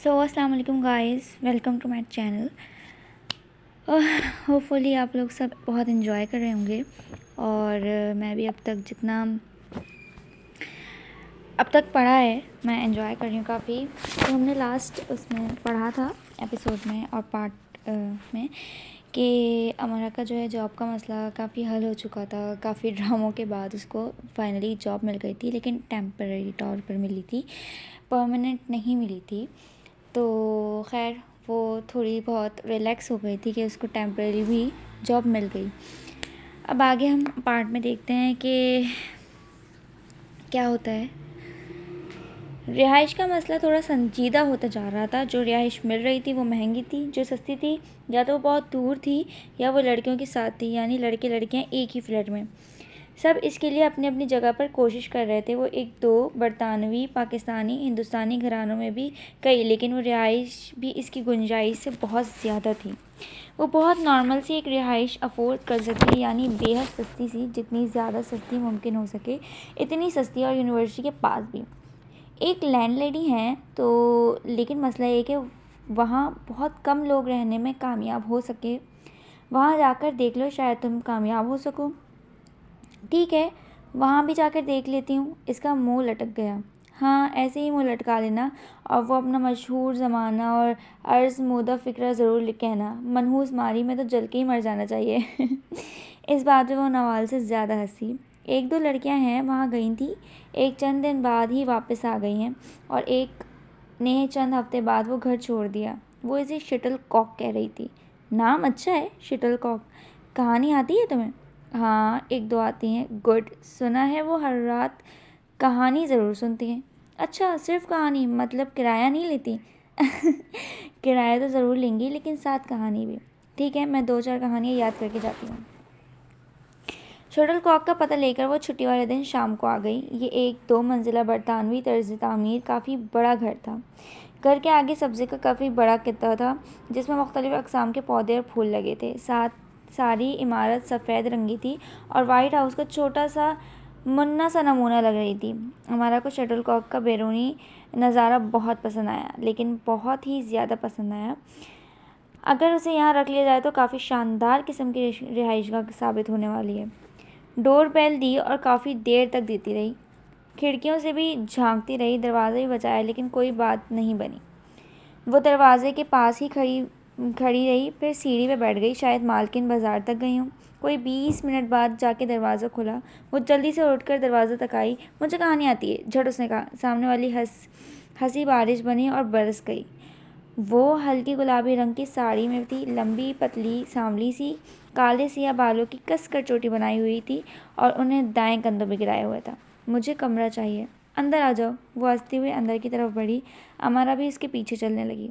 अस्सलाम वालेकुम guys, welcome to my channel. Hopefully आप लोग सब बहुत इन्जॉय कर रहे होंगे और मैं भी अब तक पढ़ा है, मैं इन्जॉय कर रही हूँ काफ़ी। तो हमने लास्ट उसमें पढ़ा था एपिसोड में और पार्ट में कि अमरा का जो है जॉब का मसला काफ़ी हल हो चुका था। काफ़ी ड्रामों के बाद उसको फाइनली जॉब मिल गई थी, लेकिन टेम्पररी तौर पर मिली थी, परमानेंट नहीं मिली थी। तो खैर वो थोड़ी बहुत रिलैक्स हो गई थी कि उसको टेम्परेरी भी जॉब मिल गई। अब आगे हम पार्ट में देखते हैं कि क्या होता है। रिहाइश का मसला थोड़ा संजीदा होता जा रहा था। जो रिहाइश मिल रही थी वो महंगी थी, जो सस्ती थी या तो वो बहुत दूर थी या वो लड़कियों के साथ थी, यानी लड़के लड़कियां एक ही फ्लैट में। सब इसके लिए अपनी अपनी जगह पर कोशिश कर रहे थे। वो एक दो बरतानवी, पाकिस्तानी, हिंदुस्तानी घरानों में भी कई, लेकिन वो रिहाइश भी इसकी गुंजाइश से बहुत ज़्यादा थी। वो बहुत नॉर्मल सी एक रिहाइश अफोर्ड कर सके, यानी बेहद सस्ती सी, जितनी ज़्यादा सस्ती मुमकिन हो सके, इतनी सस्ती, और यूनिवर्सिटी के पास भी। एक लैंडलेडी हैं तो, लेकिन मसला ये कि वहाँ बहुत कम लोग रहने में कामयाब हो सके। वहाँ जाकर देख लो, शायद तुम कामयाब हो सको। ठीक है, वहाँ भी जाकर देख लेती हूँ। इसका मुंह लटक गया। हाँ, ऐसे ही मुंह लटका लेना और वो अपना मशहूर ज़माना और अर्ज़ मुदा फ़िक्रा ज़रूर कहना। मनहूस मारी में तो जल के ही मर जाना चाहिए। इस बात पे वो नवाल से ज़्यादा हंसी। एक दो लड़कियां हैं वहाँ गई थी, एक चंद दिन बाद ही वापस आ गई हैं और एक ने चंद हफ्ते बाद वो घर छोड़ दिया। वो इसे शटल कॉक कह रही थी। नाम अच्छा है, शटल कॉक। कहानी आती है तुम्हें? हाँ, एक दो आती हैं। गुड, सुना है वो हर रात कहानी ज़रूर सुनती हैं। अच्छा, सिर्फ कहानी? मतलब किराया नहीं लेती? किराया तो ज़रूर लेंगी, लेकिन साथ कहानी भी। ठीक है, मैं दो चार कहानियाँ याद करके जाती हूँ। शटल कॉक का पता लेकर वो छुट्टी वाले दिन शाम को आ गई। ये एक 2 मंजिला बरतानवी तर्ज तामीर काफ़ी बड़ा घर था। घर के आगे सब्ज़ी का काफ़ी बड़ा कित्ता था, जिसमें मुख्तलिफ़ अक़साम के पौधे और फूल लगे थे। सारी इमारत सफ़ेद रंगी थी और वाइट हाउस का छोटा सा मुन्ना सा नमूना लग रही थी। हमारा को शटल कॉक का बैरूनी नज़ारा बहुत पसंद आया, लेकिन बहुत ही ज़्यादा पसंद आया। अगर उसे यहाँ रख लिया जाए तो काफ़ी शानदार किस्म की रिहाइशगाह साबित होने वाली है। डोर बेल दी और काफ़ी देर तक देती रही। खिड़कियों से भी झांकती रही, दरवाज़ा भी बजाया, लेकिन कोई बात नहीं बनी। वो दरवाजे के पास ही खड़ी रही, फिर सीढ़ी पे बैठ गई। शायद मालकिन बाज़ार तक गई हूँ। कोई 20 मिनट बाद जाके दरवाज़ा खुला। वो जल्दी से उठकर दरवाज़ा तक आई। मुझे कहानी आती है, झट उसने कहा। सामने वाली हंसी बारिश बनी और बरस गई। वो हल्की गुलाबी रंग की साड़ी में थी, लंबी पतली सांवली सी, काले सिया बालों की कस कर चोटी बनाई हुई थी और उन्हें दाएं कंधों पर गिराया हुआ था। मुझे कमरा चाहिए, अंदर आ जाओ। वो हंसती हुई अंदर की तरफ बढ़ी। अमारा भी इसके पीछे चलने लगी।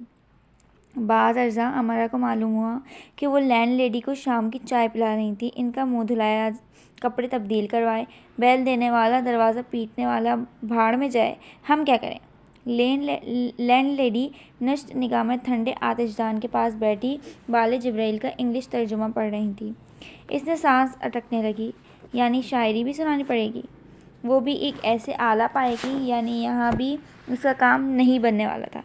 बाज़ अर्ज़ा अमारा को मालूम हुआ कि वो लैंडलेडी को शाम की चाय पिला रही थी। इनका मुंह धुलाया, कपड़े तब्दील करवाए, बैल देने वाला, दरवाज़ा पीटने वाला भाड़ में जाए, हम क्या करें। लैंडलेडी नष्ट निगाह में ठंडे आतिशदान के पास बैठी बाले जिब्राइल का इंग्लिश तर्जुमा पढ़ रही थी। इसने सांस अटकने लगी। यानी शायरी भी सुनानी पड़ेगी, वो भी एक ऐसे आला पाएगी, यानी यहाँ भी उसका काम नहीं बनने वाला था।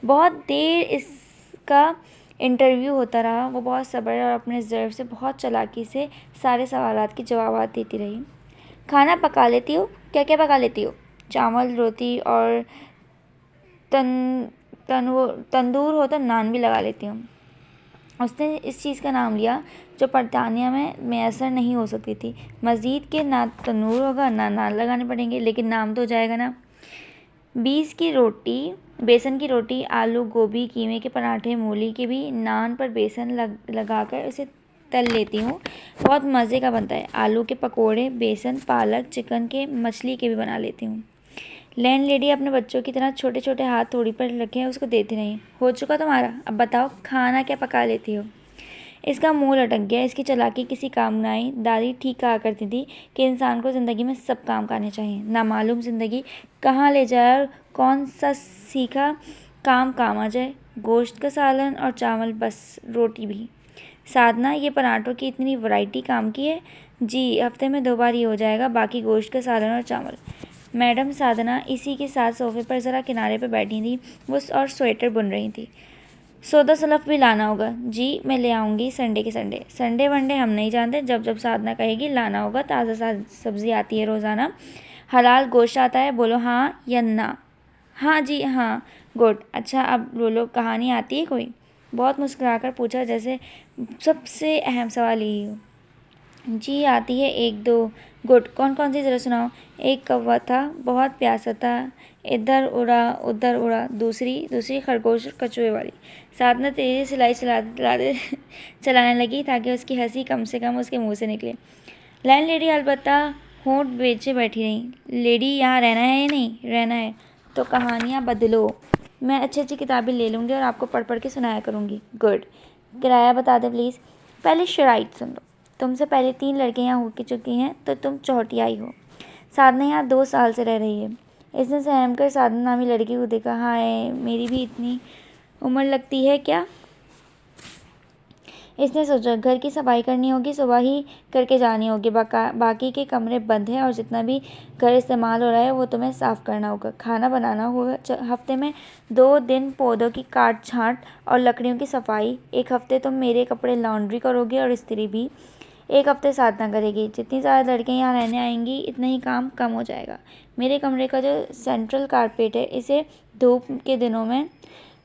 बहुत देर इसका इंटरव्यू होता रहा। वो बहुत सब्र और अपने ज़र्फ़ से बहुत चालाकी से सारे सवालात के जवाब देती रही। खाना पका लेती हो? क्या क्या पका लेती हो? चावल, रोटी और तंदूर हो तो नान भी लगा लेती हूँ। उसने इस चीज़ का नाम लिया जो बरतानिया में मैसर नहीं हो सकती थी। मज़ीद के ना तंदूर होगा ना नान लगाने पड़ेंगे, लेकिन नाम तो हो जाएगा ना। बेसन की रोटी, आलू, गोभी, कीमे के पराठे, मूली के भी नान पर बेसन लगाकर उसे तल लेती हूँ। बहुत मज़े का बनता है। आलू के पकोड़े, बेसन, पालक, चिकन के, मछली के भी बना लेती हूँ। लैंडलेडी अपने बच्चों की तरह छोटे छोटे हाथ थोड़ी पर रखे उसको देती रही। हो चुका तुम्हारा? अब बताओ, खाना क्या पका लेती हो? इसका मुंह लटक गया। इसकी चालाकी किसी काम न आई। दादी ठीक कहा करती थी कि इंसान को ज़िंदगी में सब काम करने चाहिए। नामालूम ज़िंदगी कहाँ ले जाए और कौन सा सीखा काम आ जाए। गोश्त का सालन और चावल, बस रोटी भी। साधना, ये पराठों की इतनी वैरायटी काम की है? जी, हफ्ते में 2 बार ही हो जाएगा, बाकी गोश्त का सालन और चावल। मैडम साधना इसी के साथ सोफे पर ज़रा किनारे पर बैठी थी वो और स्वेटर बुन रही थी। सौदा सलफ भी लाना होगा। जी मैं ले आऊँगी संडे के संडे। संडे वनडे हम नहीं जानते, जब जब साधना कहेगी लाना होगा। ताज़ा सब्ज़ी आती है रोज़ाना, हलाल गोश्त आता है। बोलो हाँ या ना। हाँ जी हाँ। गुड। अच्छा अब बोलो, कहानी आती है कोई? बहुत मुस्कुराकर पूछा, जैसे सबसे अहम सवाल यही हो। जी आती है एक दो। गुड। कौन कौन सी ज़रा सुनाओ। एक कौवा था, बहुत प्यासा था, इधर उड़ा उधर उड़ा। दूसरी खरगोश और कछुए वाली। साधना तेज़ी सिलाई चलाने लगी ताकि उसकी हंसी कम से कम उसके मुंह से निकले। लैंडलेडी अलबत्ता होंठ बेचे बैठी रही। लेडी यहाँ रहना है या नहीं रहना है तो कहानियाँ बदलो। मैं अच्छी अच्छी किताबें ले लूँगी और आपको पढ़ पढ़ के सुनाया करूँगी। गुड। किराया बता दे प्लीज़। पहले शराइत सुन लो। तुमसे पहले 3 लड़के यहाँ हो चुकी हैं तो तुम चौथियाई हो। साधना यहाँ 2 साल से रह रही है। इसने सहम कर साधना नामी लड़की को देखा। हाय, मेरी भी इतनी उम्र लगती है क्या? इसने सोचा घर की सफाई करनी होगी, सुबह ही करके जानी होगी। बाकी के कमरे बंद हैं और जितना भी घर इस्तेमाल हो रहा है वो तुम्हें साफ़ करना होगा। खाना बनाना होगा। हफ्ते में 2 दिन पौधों की काट छाँट और लकड़ियों की सफाई। एक हफ्ते तुम मेरे कपड़े लॉन्ड्री करोगे और इस्त्री भी। एक हफ्ते साधना करेगी। जितनी ज़्यादा लड़कियाँ यहाँ रहने आएंगी इतना ही काम कम हो जाएगा। मेरे कमरे का जो सेंट्रल कारपेट है इसे धूप के दिनों में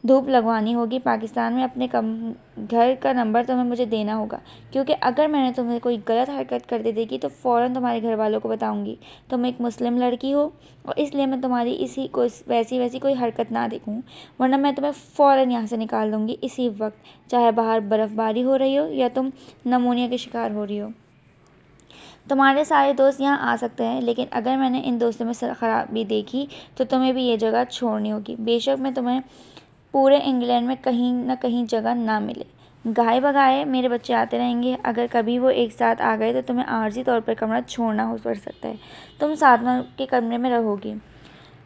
धूप लगवानी होगी। पाकिस्तान में अपने घर का नंबर तुम्हें मुझे देना होगा, क्योंकि अगर मैंने तुम्हें कोई गलत हरकत करते देखी तो फ़ौरन तुम्हारे घर वालों को बताऊंगी। तुम एक मुस्लिम लड़की हो और इसलिए मैं तुम्हारी इसी को वैसी कोई हरकत ना देखूं, वरना मैं तुम्हें फ़ौरन यहाँ से निकाल दूंगी इसी वक्त, चाहे बाहर बर्फ़बारी हो रही हो या तुम नमूनिया के शिकार हो रही हो। तुम्हारे सारे दोस्त यहाँ आ सकते हैं, लेकिन अगर मैंने इन दोस्तों में खराबी देखी तो तुम्हें भी ये जगह छोड़नी होगी। बेशक मैं तुम्हें पूरे इंग्लैंड में कहीं न कहीं जगह ना मिले। गाए बगाए मेरे बच्चे आते रहेंगे। अगर कभी वो एक साथ आ गए तो तुम्हें आर्जी तौर पर कमरा छोड़ना हो पड़ सकता है। तुम साधना के कमरे में रहोगी।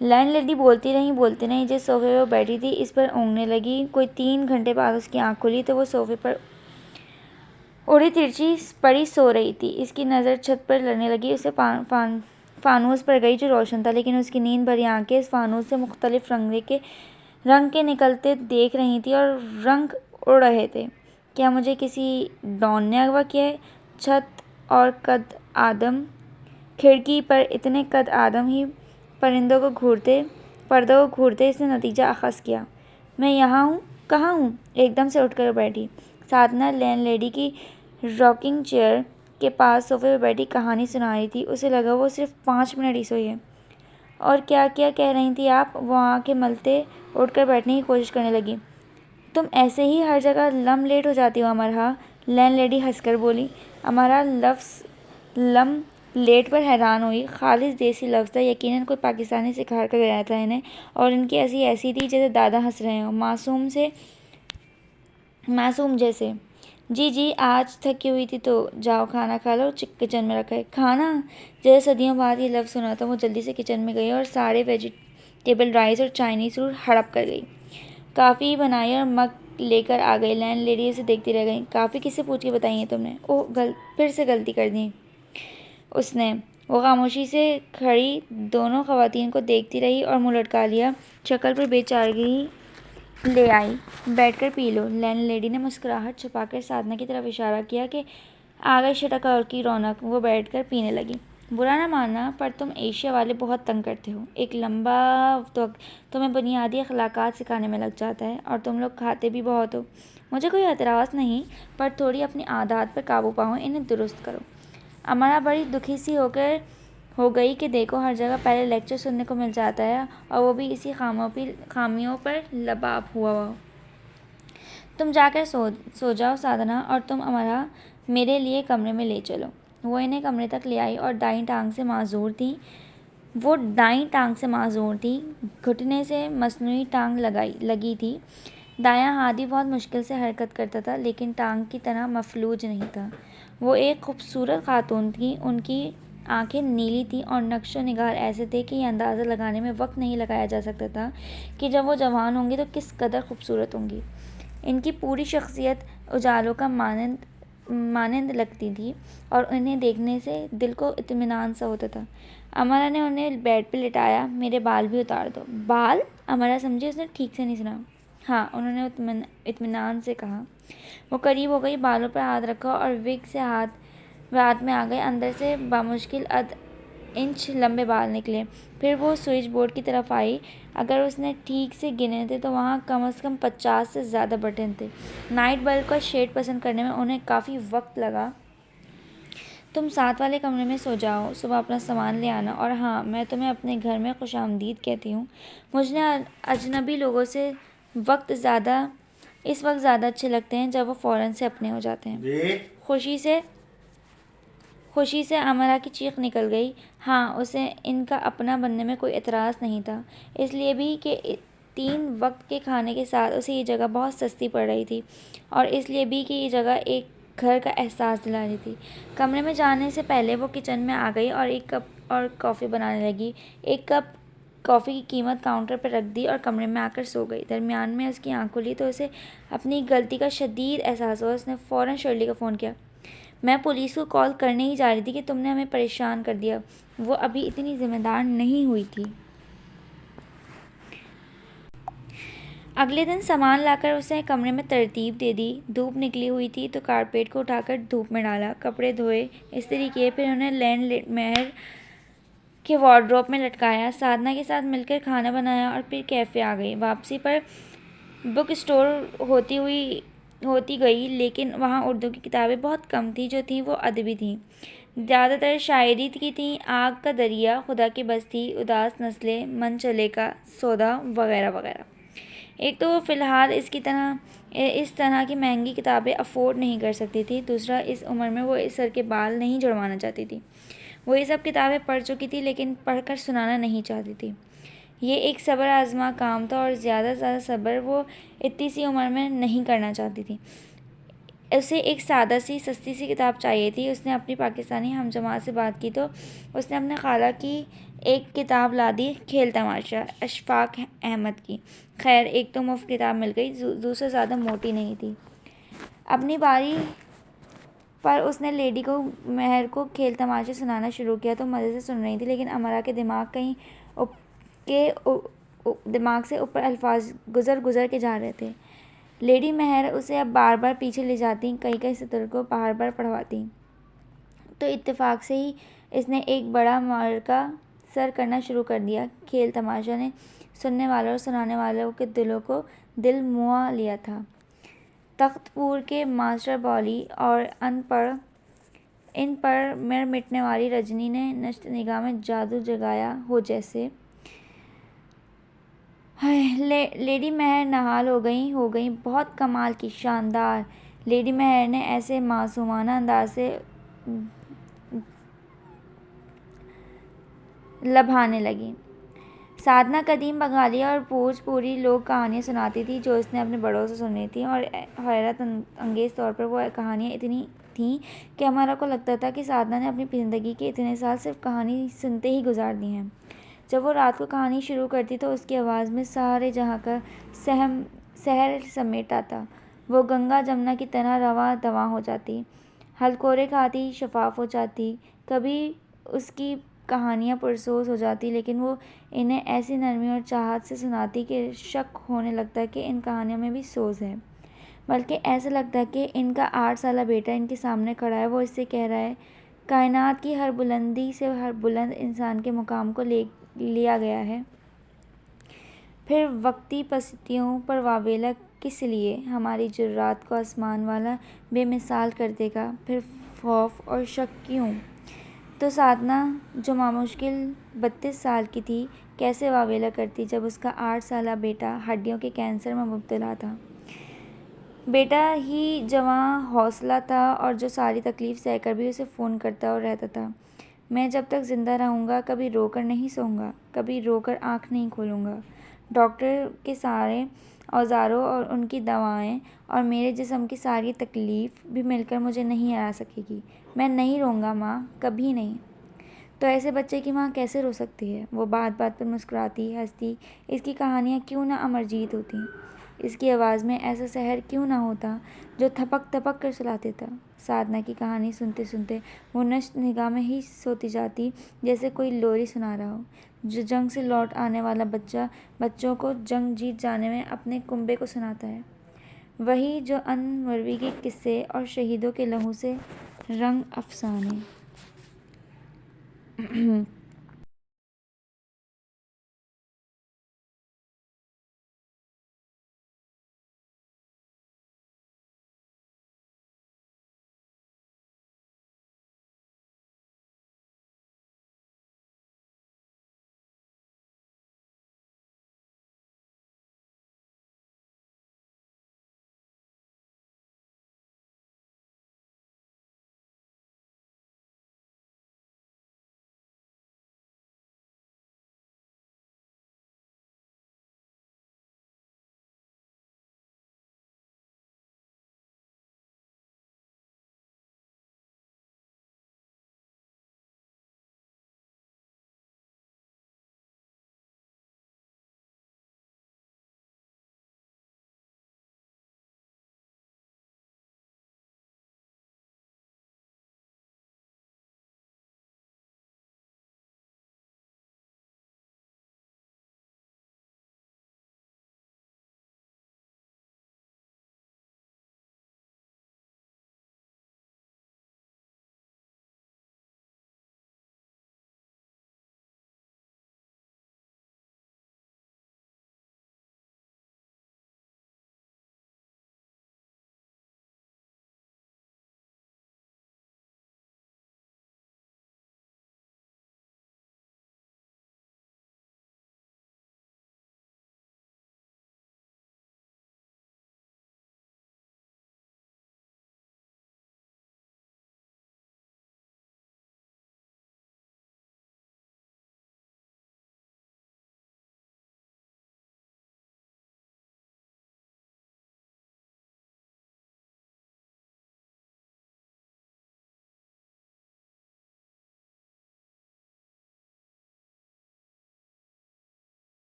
लैंडलेडी बोलती रही। जिस सोफे पर बैठी थी इस पर ऊँघने लगी। कोई 3 घंटे बाद उसकी आँख खुली तो वो सोफे पर उड़ी तिरछी पड़ी सो रही थी। इसकी नज़र छत पर लड़ने लगी। उसे फानूस पर गई जो रोशन था, लेकिन उसकी नींद भरी आँखें इस फानूस से मुख्तलिफ रंग के निकलते देख रही थी और रंग उड़ रहे थे। क्या मुझे किसी डॉन ने अगवा किया है? छत और कद आदम, खिड़की पर इतने कद आदम ही पर्दों को घूरते इसने नतीजा अखज़ किया। मैं यहाँ हूँ, कहाँ हूँ? एकदम से उठकर बैठी। साधना लैंडलेडी की रॉकिंग चेयर के पास सोफे पर बैठी कहानी सुना रही थी। उसे लगा वो सिर्फ 5 मिनट ही सोई है। और क्या क्या कह रही थी आप? वो आंखें मलते उठकर बैठने की कोशिश करने लगी। तुम ऐसे ही हर जगह लम लेट हो जाती हो अमरहा। लैंडलेडी हंसकर बोली। अमरहा लफ्ज़ लम लेट पर हैरान हुई। खालिस देसी लफ्ज़ था, यकीनन कोई पाकिस्तानी सिखा कर गया था इन्हें, और इनकी हंसी ऐसी थी जैसे दादा हंस रहे हो, मासूम जैसे। जी आज थकी हुई थी तो जाओ खाना खा लो, किचन में रखा है खाना। जैसे सदियों बाद ये लफ्ज़ सुना था वो जल्दी से किचन में गई और सारे वेजिटेबल राइस और चाइनीज़ फूड हड़प कर गई। काफ़ी बनाई और मग लेकर आ गई। लैंडलेडी उसे देखती रह गई। काफ़ी किससे पूछ के बताई है तुमने? ओह फिर से गलती कर दी उसने। वो खामोशी से खड़ी दोनों ख़वातीन को देखती रही और मुँह लटका लिया। शक्ल पर बेचारगी ले आई। बैठकर पी लो। लैंडलेडी ने मुस्कुराहट छुपाकर साधना की तरफ इशारा किया कि आ गई शटक और की रौनक। वो बैठकर पीने लगी। बुरा ना मानना पर तुम एशिया वाले बहुत तंग करते हो। एक लंबा वक्त तुम्हें बुनियादी अखलाकात सिखाने में लग जाता है और तुम लोग खाते भी बहुत हो। मुझे कोई एतराज़ नहीं, पर थोड़ी अपनी आदत पर काबू पाओ, इन्हें दुरुस्त करो। अमरा बड़ी दुखी सी हो गई कि देखो हर जगह पहले लेक्चर सुनने को मिल जाता है और वो भी इसी खामियों पर लबाब हुआ। तुम जाकर सो जाओ साधना, और तुम अमरा मेरे लिए कमरे में ले चलो। वो इन्हें कमरे तक ले आई और दाईं टांग से माजूर थी। घुटने से मसनूई टांग लगी थी। दायां हाथ भी बहुत मुश्किल से हरकत करता था, लेकिन टांग की तरह मफलूज नहीं था। वो एक खूबसूरत खातून थी। उनकी आंखें नीली थीं और नक्शो निगार ऐसे थे कि यह अंदाज़ा लगाने में वक्त नहीं लगाया जा सकता था कि जब वो जवान होंगी तो किस कदर खूबसूरत होंगी। इनकी पूरी शख्सियत उजालों का मानंद मानंद लगती थी और उन्हें देखने से दिल को इत्मीनान सा होता था। अमरा ने उन्हें बेड पे लिटाया। मेरे बाल भी उतार दो। बाल? अमरा समझी उसने ठीक से नहीं सुना। हाँ, उन्होंने इत्मीनान से कहा। वो करीब हो गई, बालों पर हाथ रखा और विग से हाथ में आ गए। अंदर से बामुश्किल इंच लंबे बाल निकले। फिर वो स्विच बोर्ड की तरफ आई। अगर उसने ठीक से गिने थे तो वहाँ कम से कम 50 से ज़्यादा बटन थे। नाइट बल्ब का शेड पसंद करने में उन्हें काफ़ी वक्त लगा। तुम साथ वाले कमरे में सो जाओ, सुबह अपना सामान ले आना, और हाँ, मैं तुम्हें अपने घर में खुशामदीद कहती हूँ। मुझे अजनबी लोगों से इस वक्त ज़्यादा अच्छे लगते हैं जब वो फ़ौरन से अपने हो जाते हैं। खुशी से अमरा की चीख निकल गई। हाँ, उसे इनका अपना बनने में कोई एतराज़ नहीं था, इसलिए भी कि 3 वक्त के खाने के साथ उसे ये जगह बहुत सस्ती पड़ रही थी, और इसलिए भी कि ये जगह एक घर का एहसास दिला रही थी। कमरे में जाने से पहले वो किचन में आ गई और 1 कप और कॉफ़ी बनाने लगी। 1 कप कॉफ़ी की कीमत काउंटर पर रख दी और कमरे में आकर सो गई। दरमियान में उसकी आँख खुली तो उसे अपनी गलती का शदीद एहसास हुआ। उसने फ़ौरन शर्ली को फ़ोन किया। मैं पुलिस को कॉल करने ही जा रही थी कि तुमने हमें परेशान कर दिया। वो अभी इतनी ज़िम्मेदार नहीं हुई थी। अगले दिन सामान लाकर उसने कमरे में तरतीब दे दी। धूप निकली हुई थी तो कारपेट को उठाकर धूप में डाला, कपड़े धोए, इस्त्री किए, फिर उन्हें लैंड मेहर के वार्डरोब में लटकाया। साधना के साथ मिलकर खाना बनाया और फिर कैफ़े आ गई। वापसी पर बुक स्टोर होती गई, लेकिन वहाँ उर्दू की किताबें बहुत कम थी। जो थी वो अदबी थी, ज़्यादातर शायरी की थी। आग का दरिया, खुदा की बस्ती, उदास नस्लें, मन चले का सौदा वगैरह वगैरह। एक तो वो फ़िलहाल इस तरह की महंगी किताबें अफोर्ड नहीं कर सकती थी। दूसरा, इस उम्र में वो इस सर के बाल नहीं जुड़वाना चाहती थी। वो ये सब किताबें पढ़ चुकी थी, लेकिन पढ़कर सुनाना नहीं चाहती थी। ये एक सब्र आज़मा काम था और ज़्यादा से ज़्यादा सब्र वो इतनी सी उम्र में नहीं करना चाहती थी। उसे एक सादा सी सस्ती सी किताब चाहिए थी। उसने अपनी पाकिस्तानी हमजमात से बात की तो उसने अपने खाला की एक किताब ला दी, खेल तमाशा, अशफाक अहमद की। खैर, एक तो मुफ्त किताब मिल गई, दूसरा ज़्यादा मोटी नहीं थी। अपनी बारी पर उसने लेडी को मेहर को खेल तमाशे सुनाना शुरू किया तो मज़े से सुन रही थी, लेकिन अमरा के दिमाग से ऊपर अल्फाज गुजर के जा रहे थे। लेडी मेहर उसे अब बार बार पीछे ले जाती, कई सतर को बार बार पढ़वाती। तो इत्तेफाक से ही इसने एक बड़ा मार्का सर करना शुरू कर दिया। खेल तमाशा ने सुनने वालों और सुनाने वालों के दिलों को दिल मुआ लिया था। तख्तपुर के मास्टर बॉली और इन पर मिर मिटने वाली रजनी ने नश्त निगाह में जादू जगाया हो जैसे। लेडी मेहर नहाल हो गई, बहुत कमाल की, शानदार। लेडी मेहर ने ऐसे मासूमाना अंदाज से लभाने लगी। साधना कदीम बंगाली और भोजपुरी लोक कहानियाँ सुनाती थी जो उसने अपने बड़ों से सुनी थी, और हैरत अंगेज़ तौर पर वो कहानियाँ इतनी थीं कि हमारा को लगता था कि साधना ने अपनी ज़िंदगी के इतने साल सिर्फ कहानी सुनते ही गुजार दिए हैं। जब वो रात को कहानी शुरू करती तो उसकी आवाज़ में सारे जहाँ का सहर समेटा था। वो गंगा जमुना की तरह रवा दवा हो जाती, हलकोरे खाती, शफाफ हो जाती। कभी उसकी कहानियाँ पुरसोस हो जाती, लेकिन वो इन्हें ऐसी नरमी और चाहत से सुनाती कि शक होने लगता कि इन कहानियों में भी सोज है। बल्कि ऐसा लगता है कि इनका 8 साला बेटा इनके सामने खड़ा है। वो इससे कह रहा है, कायनात की हर बुलंदी से हर बुलंद इंसान के मुकाम को लिया गया है। फिर वक्ती पस्तियों पर वावेला किस लिए? हमारी जुर्रात को आसमान वाला बेमिसाल कर देगा। फिर खौफ और शक क्यों? तो साधना जो मामुश्किल 32 साल की थी, कैसे वावेला करती जब उसका 8 साला बेटा हड्डियों के कैंसर में मुब्तला था। बेटा ही जवां हौसला था और जो सारी तकलीफ़ सहकर भी उसे फ़ोन करता और रहता था। मैं जब तक ज़िंदा रहूँगा कभी रोकर नहीं सोऊंगा, कभी रोकर आँख नहीं खोलूँगा। डॉक्टर के सारे औजारों और उनकी दवाएं और मेरे जिस्म की सारी तकलीफ़ भी मिलकर मुझे नहीं हरा सकेगी। मैं नहीं रोऊंगा माँ, कभी नहीं। तो ऐसे बच्चे की माँ कैसे रो सकती है? वो बात बात पर मुस्कुराती, हंसती। इसकी कहानियाँ क्यों ना अमरजीत होती। इसकी आवाज़ में ऐसा शहर क्यों ना होता जो थपक थपक कर चलाते था। साधना की कहानी सुनते सुनते वो नष्ट निगाह में ही सोती जाती, जैसे कोई लोरी सुना रहा हो, जो जंग से लौट आने वाला बच्चा बच्चों को जंग जीत जाने में अपने कुंबे को सुनाता है। वही जो अनवर्वी के किस्से और शहीदों के लहू से रंग अफसाने।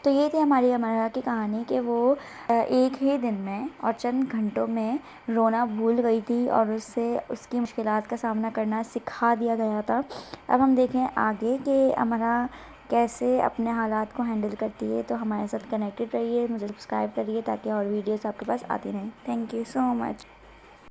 तो ये थी हमारी अमरा की कहानी कि वो एक ही दिन में और चंद घंटों में रोना भूल गई थी और उससे उसकी मुश्किलात का सामना करना सिखा दिया गया था। अब हम देखें आगे कि अमरा कैसे अपने हालात को हैंडल करती है। तो हमारे साथ कनेक्टेड रहिए, मुझे सब्सक्राइब करिए ताकि और वीडियोस आपके पास आती रहें। Thank you so much.